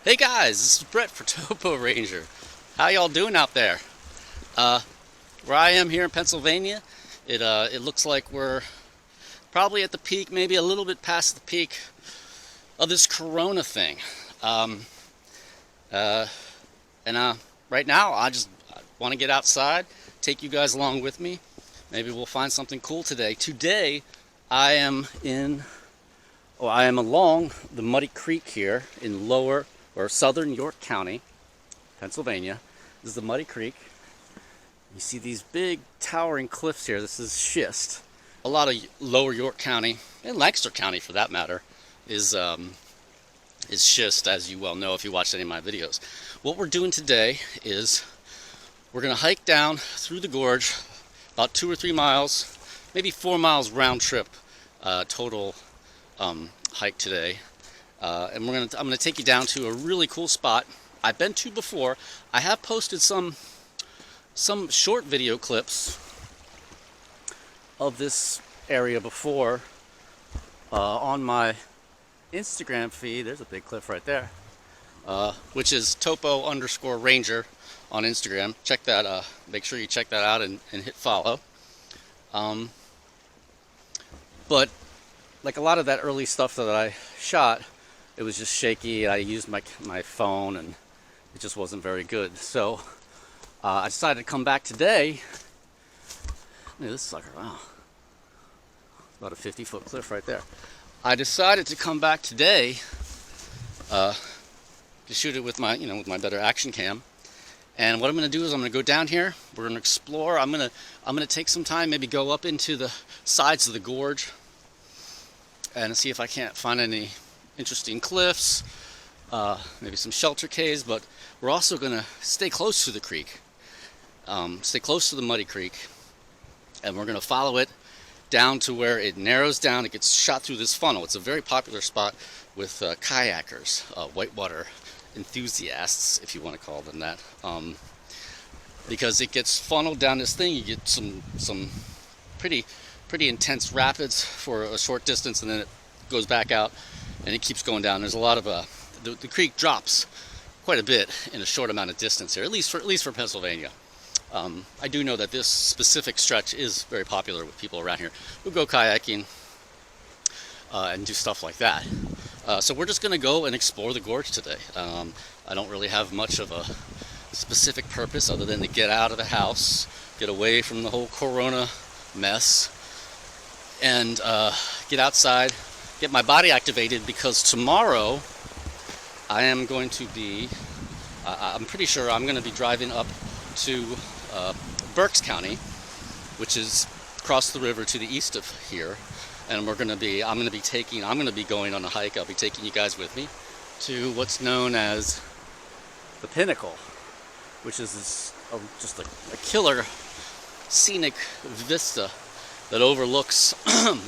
Hey guys, this is Brett for Topo Ranger. How y'all doing out there? Uh, where I am here in Pennsylvania, it looks like we're probably at the peak, maybe a little bit past the peak of this Corona thing. Um, uh, and right now, I want to get outside, take you guys along with me. Maybe we'll find something cool today. Today, I am in, I am along the Muddy Creek here in lower or southern York County, Pennsylvania. This is the Muddy Creek. You see these big towering cliffs here. This is schist. A lot of lower York County, and Lancaster County for that matter, is schist, as you well know if you watched any of my videos. What we're doing today is we're going to hike down through the gorge, about 2 or 3 miles, maybe 4 miles round trip total hike today. And I'm gonna take you down to a really cool spot I've been to before. I have posted some short video clips of this area before on my Instagram feed. There's a big cliff right there, which is Topo_Ranger on Instagram. Check that. Make sure you check that out and hit follow. But like a lot of that early stuff that I shot, it was just shaky. I used my phone and it just wasn't very good. So I decided to come back today. Look at this sucker, wow. About a 50-foot cliff right there. I decided to come back today to shoot it with my, with my better action cam. And what I'm going to do is I'm going to go down here. We're going to explore. I'm going to take some time, maybe go up into the sides of the gorge and see if I can't find any interesting cliffs, maybe some shelter caves, but we're also going to stay close to the creek, stay close to the Muddy Creek, and we're going to follow it down to where it narrows down. It gets shot through this funnel. It's a very popular spot with kayakers, whitewater enthusiasts, if you want to call them that, because it gets funneled down this thing. You get some pretty intense rapids for a short distance, and then it goes back out and it keeps going down. There's a lot of the creek drops quite a bit in a short amount of distance here, at least for Pennsylvania. I do know that this specific stretch is very popular with people around here who go kayaking and do stuff like that. So we're just going to go and explore the gorge today. I don't really have much of a specific purpose other than to get out of the house, get away from the whole Corona mess, and get outside, get my body activated, because tomorrow I am going to be, I'm pretty sure I'm going to be driving up to Berks County, which is across the river to the east of here, and I'm going to be going on a hike. I'll be taking you guys with me to what's known as the Pinnacle, which is just a killer scenic vista that overlooks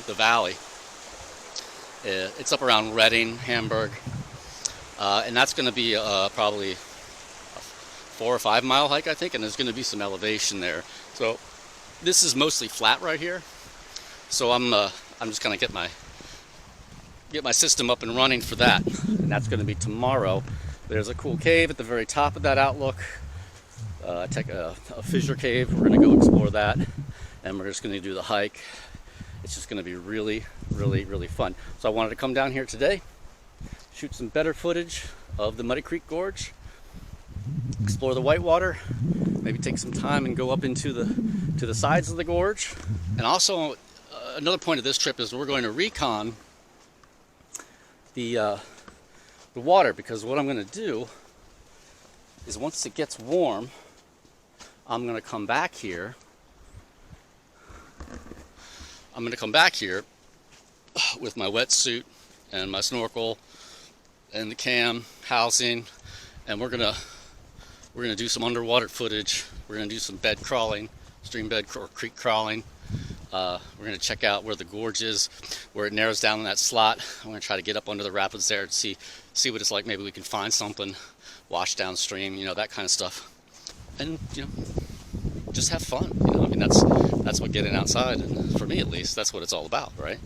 the valley. It's up around Reading, Hamburg, and that's going to be probably a 4 or 5 mile hike, I think, and there's going to be some elevation there. So this is mostly flat right here. So I'm just going to get my system up and running for that, and that's going to be tomorrow. There's a cool cave at the very top of that outlook. Take a fissure cave. We're going to go explore that, and we're just going to do the hike. It's just going to be really fun. So I wanted to come down here today, shoot some better footage of the Muddy Creek Gorge, explore the Whitewater, maybe take some time and go up into the sides of the gorge. And also another point of this trip is we're going to recon the water, because what I'm going to do is once it gets warm, I'm going to come back here. I'm going to come back here with my wetsuit and my snorkel and the cam housing, and we're gonna do some underwater footage. We're gonna do some bed crawling, stream bed or creek crawling. We're gonna check out where the gorge is, where it narrows down in that slot. I'm gonna try to get up under the rapids there to see what it's like. Maybe we can find something, wash downstream, that kind of stuff, and just have fun. I mean, that's what getting outside, and for me at least, that's what it's all about, right?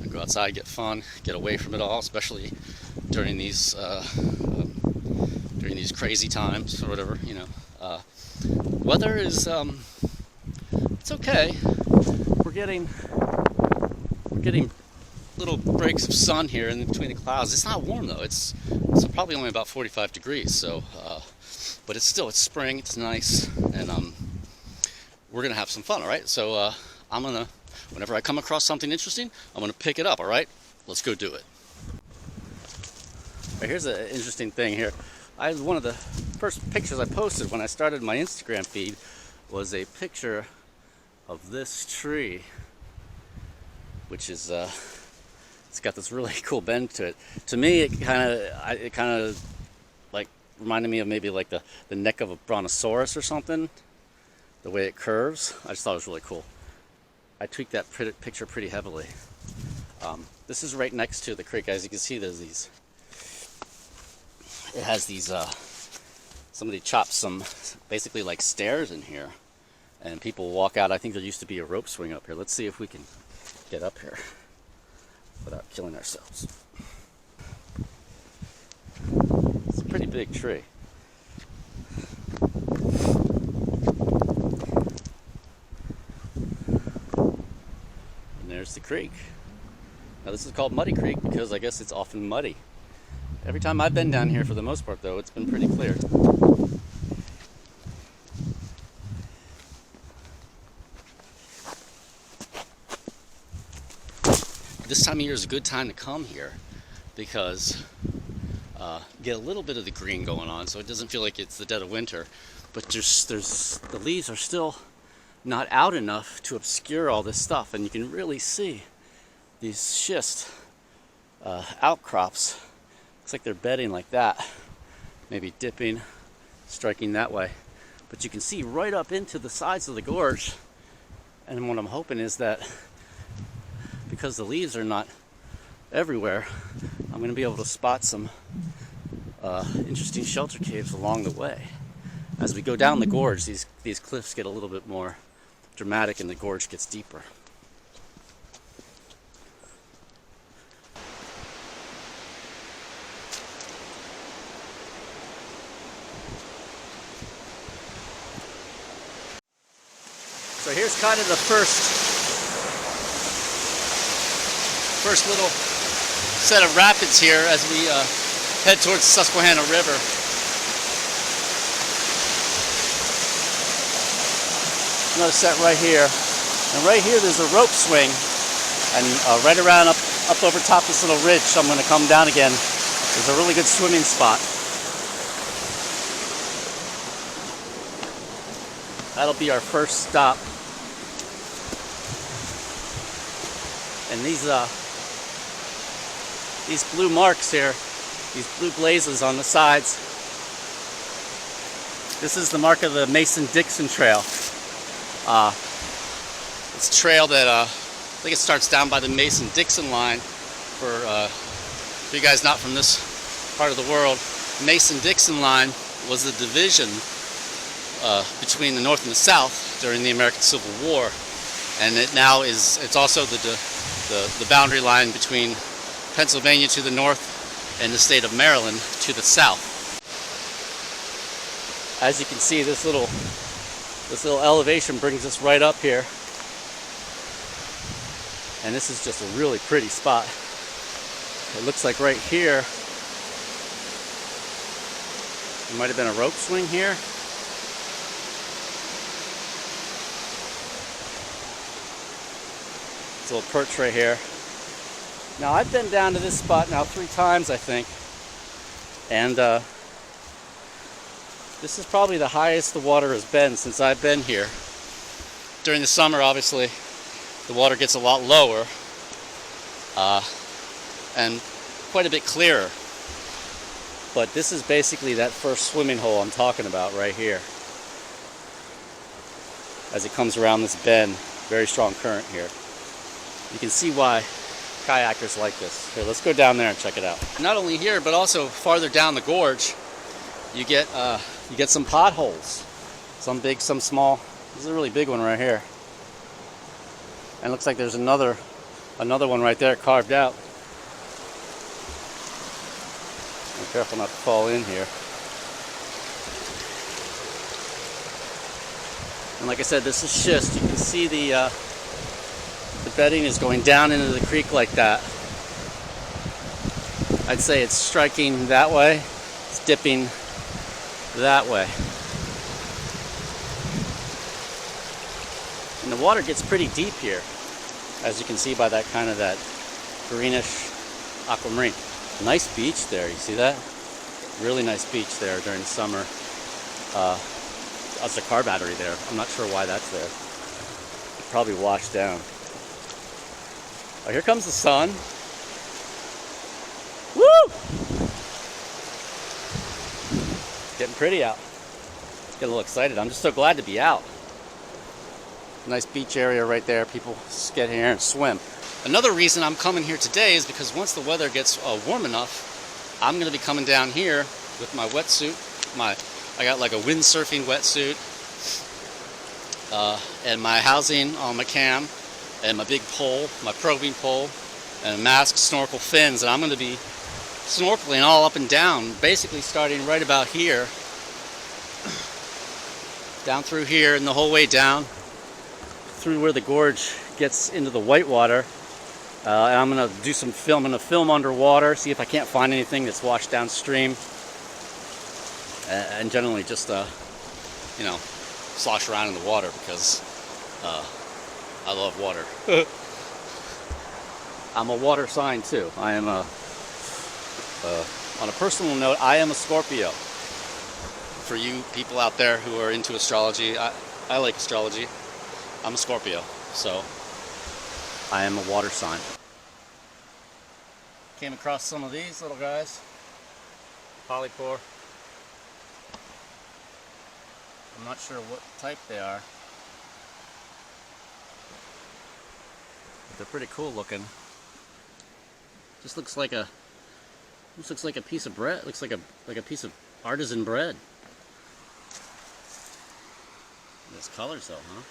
Go outside, get fun, get away from it all, especially during these during these crazy times or whatever, you know. Weather is it's okay. We're getting little breaks of sun here in between the clouds. It's not warm though. It's probably only about 45 degrees. So, but it's spring. It's nice, and we're gonna have some fun. All right. So whenever I come across something interesting, I'm gonna pick it up. All right. Let's go do it. All right, here's an interesting thing here. One of the first pictures I posted when I started my Instagram feed was a picture of this tree, which is it's got this really cool bend to it. To me, it kind of like reminded me of maybe like the neck of a brontosaurus or something. The way it curves, I just thought it was really cool. I tweaked that picture pretty heavily. This is right next to the creek. As you can see, there's these. It has these. Somebody chopped some, basically like stairs in here, and people walk out. I think there used to be a rope swing up here. Let's see if we can get up here without killing ourselves. It's a pretty big tree. And there's the creek. Now this is called Muddy Creek because I guess it's often muddy. Every time I've been down here, for the most part though, it's been pretty clear. This time of year is a good time to come here because get a little bit of the green going on, so it doesn't feel like it's the dead of winter. But the leaves are still not out enough to obscure all this stuff, and you can really see these schist outcrops. Looks like they're bedding like that, maybe dipping, striking that way. But you can see right up into the sides of the gorge, and what I'm hoping is that because the leaves are not everywhere, I'm going to be able to spot some interesting shelter caves along the way. As we go down the gorge, these cliffs get a little bit more dramatic and the gorge gets deeper. So here's kind of the first little set of rapids here as we head towards the Susquehanna River. Another set right here, and right here there's a rope swing, and right around up over top this little ridge, so I'm going to come down again. There's a really good swimming spot. That'll be our first stop. And these blue marks here, these blue blazes on the sides, this is the mark of the Mason-Dixon Trail. It's a trail that I think it starts down by the Mason-Dixon line. For you guys not from this part of the world, Mason-Dixon line was the division between the North and the South during the American Civil War, and it's also the boundary line between Pennsylvania to the north and the state of Maryland to the south. As you can see, this little elevation brings us right up here, and this is just a really pretty spot. It looks like right here there might have been a rope swing here. It's a little perch right here. Now I've been down to this spot now 3 times, I think, and this is probably the highest the water has been since I've been here. During the summer, obviously, the water gets a lot lower and quite a bit clearer. But this is basically that first swimming hole I'm talking about right here. As it comes around this bend, very strong current here. You can see why kayakers like this. Here, let's go down there and check it out. Not only here, but also farther down the gorge, you get some potholes. Some big, some small. This is a really big one right here. And it looks like there's another one right there carved out. Careful not to fall in here. And like I said, this is schist. You can see the bedding is going down into the creek like that. I'd say it's striking that way. It's dipping that way. And the water gets pretty deep here, as you can see by that kind of that greenish aquamarine. Nice beach there, you see that? Really nice beach there during the summer. That's a car battery there. I'm not sure why that's there. It probably washed down. Oh, here comes the sun. Woo! Getting pretty out. Get a little excited. I'm just so glad to be out. Nice beach area right there. People just get here and swim. Another reason I'm coming here today is because once the weather gets warm enough, I'm going to be coming down here with my wetsuit. I got like a windsurfing wetsuit and my housing on my cam and my big pole, my probing pole, and a mask, snorkel, fins, and I'm going to be snorkeling all up and down, basically starting right about here, down through here and the whole way down through where the gorge gets into the Whitewater. And I'm going to do some film. I'm going to film underwater, see if I can't find anything that's washed downstream. And generally just, you know, slosh around in the water because I love water. I'm a water sign too. I am on a personal note, I am a Scorpio. For you people out there who are into astrology, I like astrology. I'm a Scorpio, so I am a water sign. Came across some of these little guys. Polypore. I'm not sure what type they are. But they're pretty cool looking. Just looks like a piece of bread. Looks like a piece of artisan bread. Nice colors though, huh?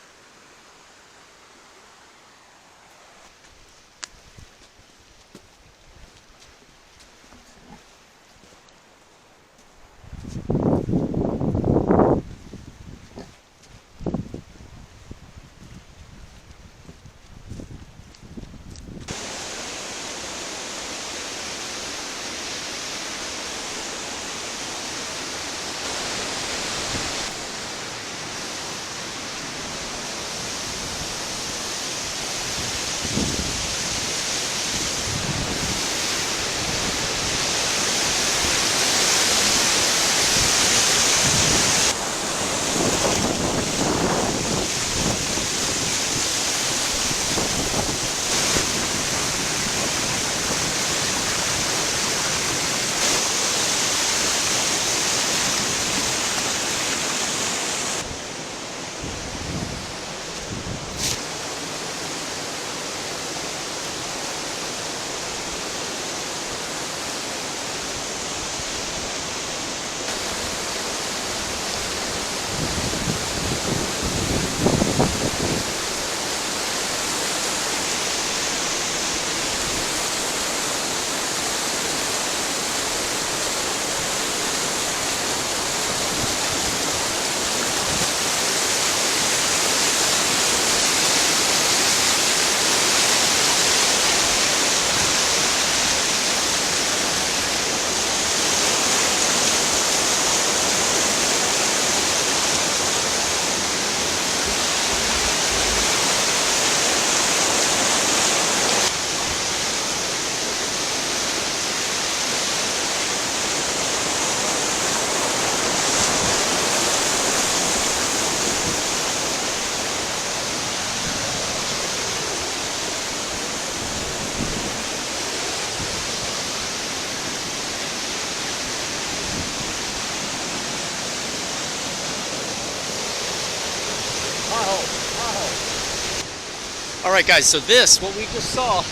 Alright guys, so what we just saw,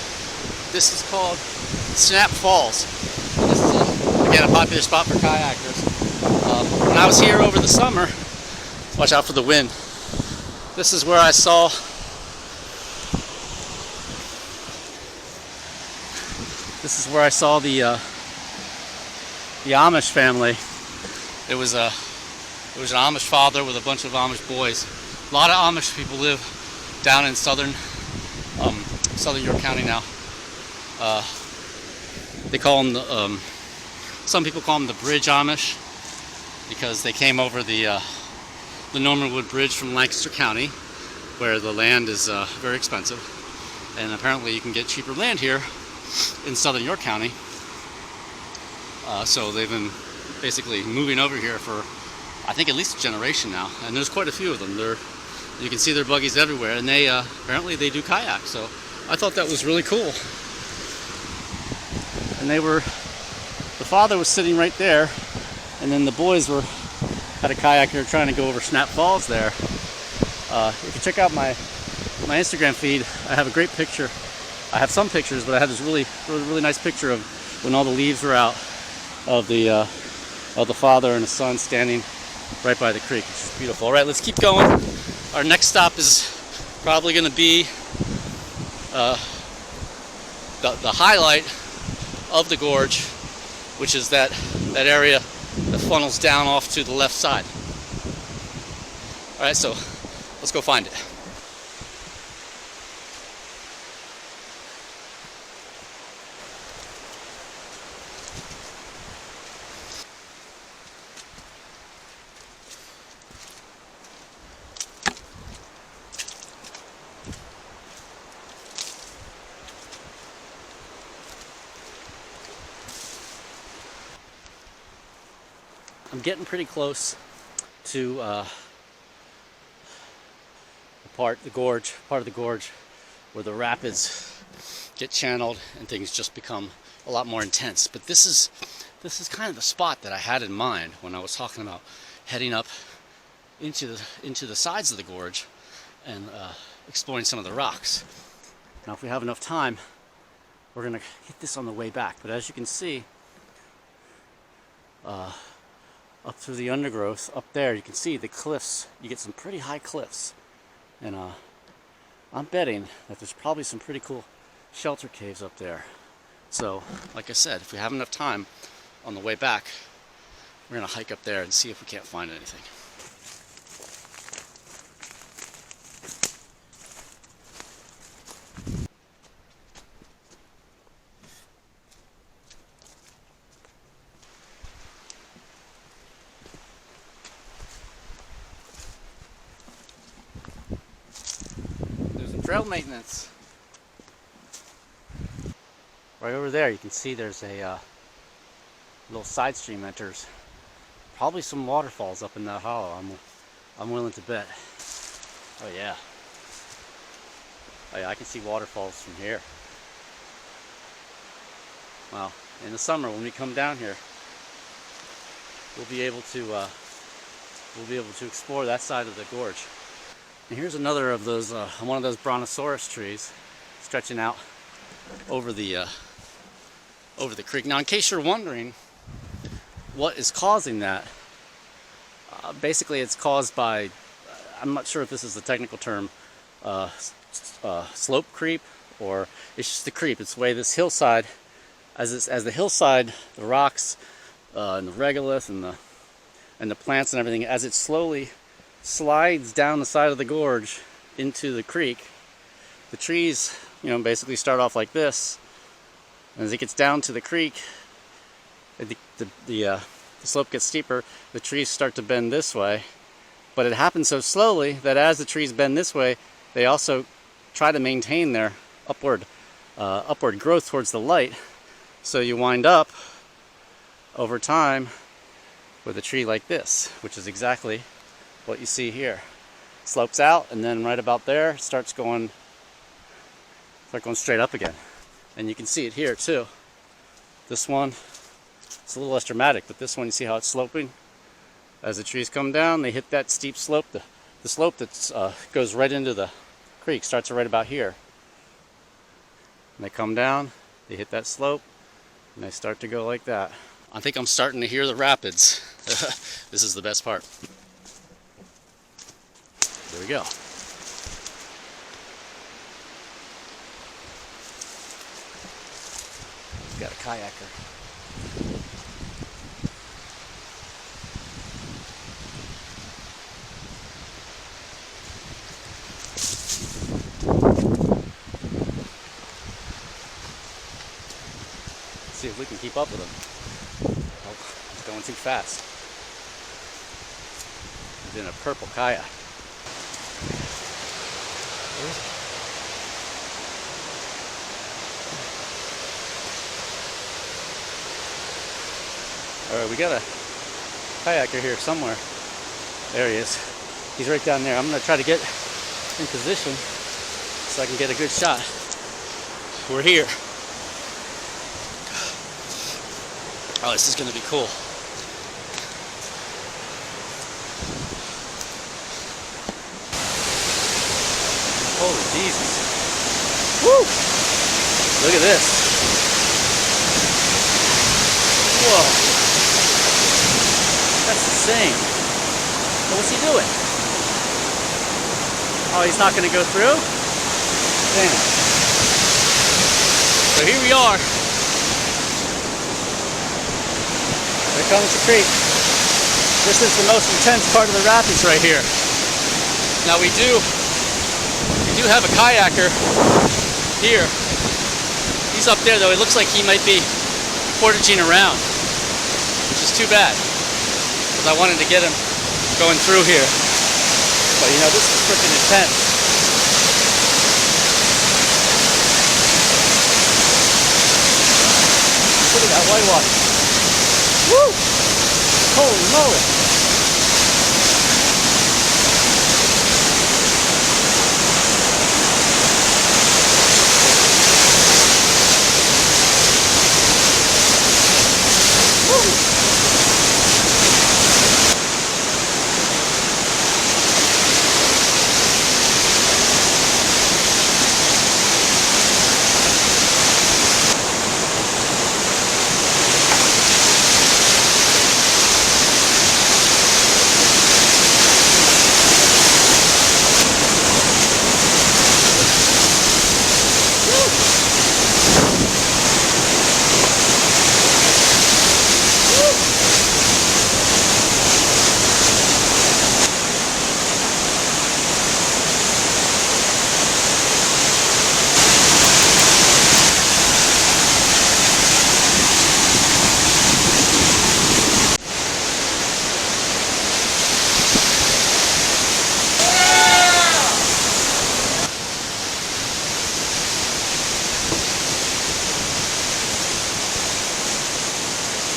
this is called Snap Falls. This is, again, a popular spot for kayakers. When I was here over the summer, watch out for the wind, this is where I saw the Amish family. It was an Amish father with a bunch of Amish boys. A lot of Amish people live down in southern York County now. They call them some people call them the Bridge Amish because they came over the Normanwood Bridge from Lancaster County, where the land is very expensive, and apparently you can get cheaper land here in southern York County. So they've been basically moving over here for, I think, at least a generation now, and there's quite a few of them. You can see their buggies everywhere, and they apparently they do kayak. So I thought that was really cool. And the father was sitting right there, and then the boys had a kayak here trying to go over Snap Falls there. If you check out my Instagram feed, I have a great picture. I have some pictures, but I have this really nice picture of when all the leaves were out of the father and the son standing right by the creek, which is beautiful. All right, let's keep going. Our next stop is probably going to be the highlight of the gorge, which is that area that funnels down off to the left side. All right, so let's go find it. I'm getting pretty close to part of the gorge where the rapids get channeled and things just become a lot more intense. But this is kind of the spot that I had in mind when I was talking about heading up into the sides of the gorge and exploring some of the rocks. Now, if we have enough time, we're gonna hit this on the way back. But as you can see, up through the undergrowth, up there, you can see the cliffs. You get some pretty high cliffs. And I'm betting that there's probably some pretty cool shelter caves up there. So, like I said, if we have enough time on the way back, we're going to hike up there and see if we can't find anything. Trail maintenance. Right over there you can see there's a little side stream enters. Probably some waterfalls up in that hollow, I'm willing to bet. Oh yeah. Oh yeah, I can see waterfalls from here. Well, in the summer when we come down here, we'll be able to explore that side of the gorge. And here's another of those, one of those brontosaurus trees stretching out over the creek. Now, in case you're wondering what is causing that, basically it's caused by, I'm not sure if this is the technical term, slope creep, or it's just the creep. It's the way this hillside, as the hillside, the rocks, and the regolith, and the plants and everything, as it slowly slides down the side of the gorge into the creek, the trees, basically start off like this. And as it gets down to the creek, the slope gets steeper, the trees start to bend this way. But it happens so slowly that as the trees bend this way, they also try to maintain their upward growth towards the light. So you wind up over time with a tree like this, which is exactly what you see here. Slopes out, and then right about there start going straight up again. And you can see it here too. This one, it's a little less dramatic, but this one, you see how it's sloping? As the trees come down, they hit that steep slope. The slope that goes right into the creek starts right about here. And they come down, they hit that slope, and they start to go like that. I think I'm starting to hear the rapids. This is the best part. There we go. We've got a kayaker. if we can keep up with him. Oh, he's going too fast. He's in a purple kayak. Alright, we got a kayaker here somewhere. There he is. He's right down there. I'm going to try to get in position so I can get a good shot. We're here. Oh, this is going to be cool. Holy Jesus. Woo! Look at this. Whoa. That's insane. What's he doing? Oh, he's not going to go through? Damn. So here we are. There comes the creek. This is the most intense part of the rapids right here. Now we do have a kayaker here. He's up there though. It looks like he might be portaging around, which is too bad because I wanted to get him going through here. But you know, this is freaking intense. Look at that whitewater. Woo! Holy moly!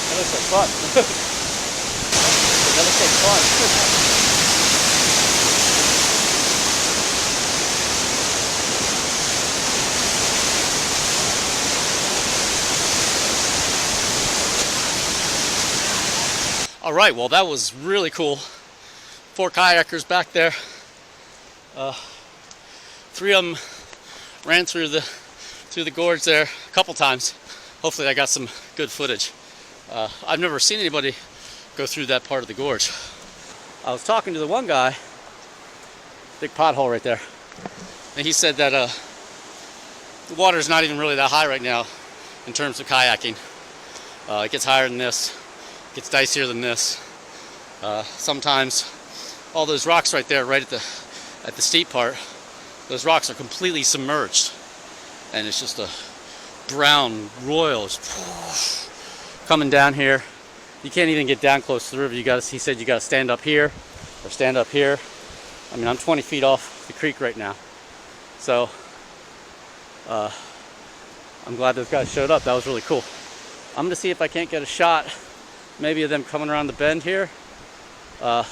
That looks like fun. That looks like fun. All right, well that was really cool. 4 kayakers back there. 3 of them ran through the gorge there a couple times. Hopefully I got some good footage. I've never seen anybody go through that part of the gorge. I was talking to the one guy, big pothole right there, and he said that the water's not even really that high right now in terms of kayaking. It gets higher than this, it gets dicier than this. Sometimes all those rocks right there, right at the steep part, those rocks are completely submerged, and it's just a brown royal coming down here. You can't even get down close to the river. He said you got to stand up here or stand up here. I mean, I'm 20 feet off the creek right now, so I'm glad those guys showed up. That was really cool. I'm gonna see if I can't get a shot, maybe of them coming around the bend here, or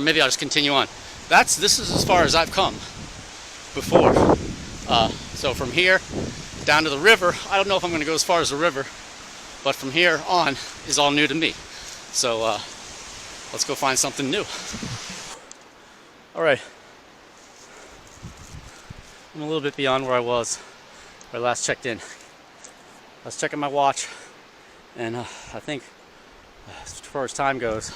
maybe I'll just continue on. This is as far as I've come before. So from here down to the river, I don't know if I'm going to go as far as the river, but from here on is all new to me. So let's go find something new. All right, I'm a little bit beyond where I was when I last checked in. I was checking my watch, and I think as far as time goes,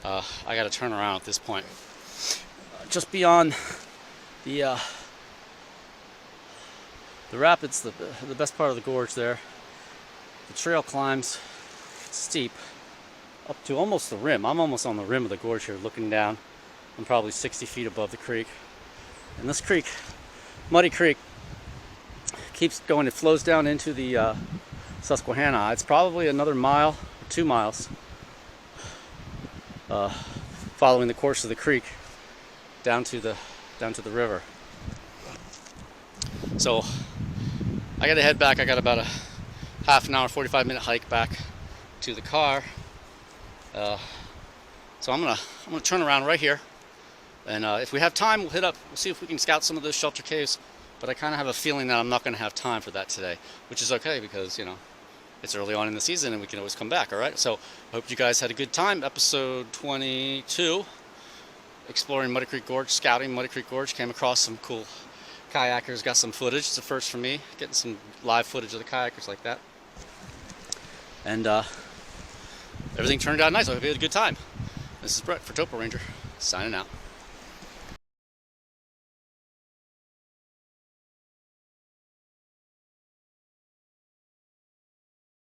I got to turn around at this point. Just beyond the rapids, the best part of the gorge there, the trail climbs steep up to almost the rim. I'm almost on the rim of the gorge here, looking down. I'm probably 60 feet above the creek. And this creek, Muddy Creek, keeps going. It flows down into the Susquehanna. It's probably another mile or 2 miles following the course of the creek down to the river. So I got to head back. I got about a half an hour, 45-minute hike back to the car. So I'm gonna turn around right here, and if we have time, we'll see if we can scout some of those shelter caves. But I kind of have a feeling that I'm not going to have time for that today, which is okay because, you know, it's early on in the season and we can always come back. All right. So I hope you guys had a good time. Episode 22, exploring Muddy Creek Gorge, scouting Muddy Creek Gorge. Came across some cool kayakers. Got some footage. It's a first for me, getting some live footage of the kayakers like that. And everything turned out nice. I hope you had a good time. This is Brett for Topo Ranger, signing out.